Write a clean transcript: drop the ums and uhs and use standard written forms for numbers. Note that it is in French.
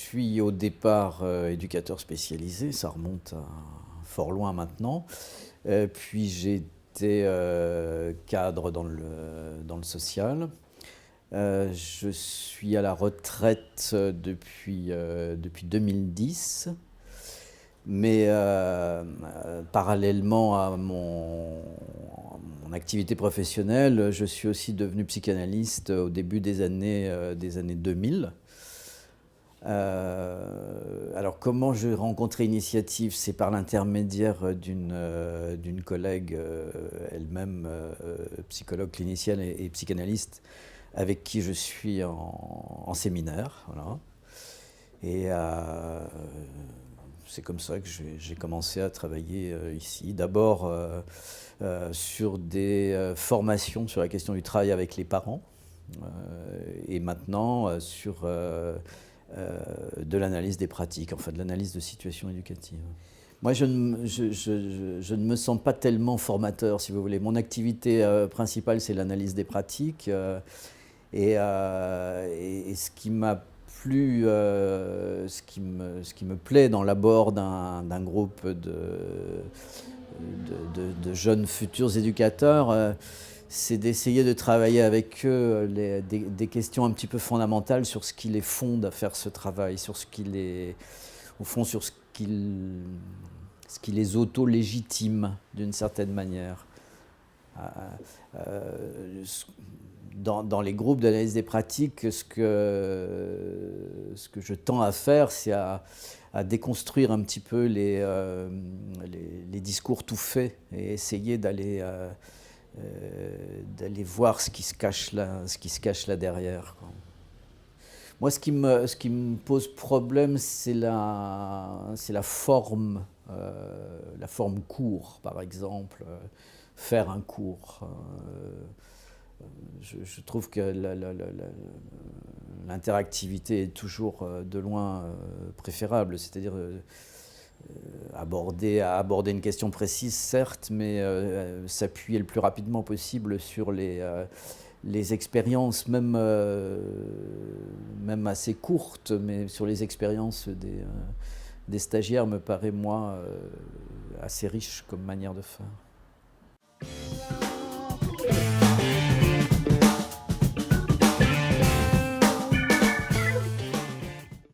suis au départ éducateur spécialisé, ça remonte à fort loin maintenant. Puis j'ai été cadre dans le social. Je suis à la retraite depuis 2010. Mais parallèlement à mon activité professionnelle, je suis aussi devenu psychanalyste au début des années 2000. Alors comment j'ai rencontré Initiative? C'est par l'intermédiaire d'une collègue, elle-même psychologue clinicienne et psychanalyste, avec qui je suis en séminaire. Voilà. Et c'est comme ça que j'ai commencé à travailler ici. D'abord sur des formations sur la question du travail avec les parents et maintenant sur de l'analyse des pratiques, enfin de l'analyse de situations éducatives. Moi, je ne me sens pas tellement formateur, si vous voulez. Mon activité principale, c'est l'analyse des pratiques. Et ce qui m'a plu, ce qui me plaît dans l'abord d'un groupe de jeunes futurs éducateurs, c'est d'essayer de travailler avec eux des questions un petit peu fondamentales sur ce qui les fonde à faire ce travail, sur ce qui les, au fond, sur ce qui les auto-légitime d'une certaine manière. Dans les groupes d'analyse des pratiques, ce que je tends à faire, c'est à déconstruire un petit peu les discours tout faits et essayer d'aller voir ce qui se cache là derrière, quoi. Moi, ce qui me pose problème, c'est la forme cours, par exemple, faire un cours. Je trouve que l'interactivité est toujours de loin préférable, c'est-à-dire aborder une question précise, certes, mais s'appuyer le plus rapidement possible sur les expériences, même assez courtes, mais sur les expériences des stagiaires me paraît, moi, assez riche comme manière de faire.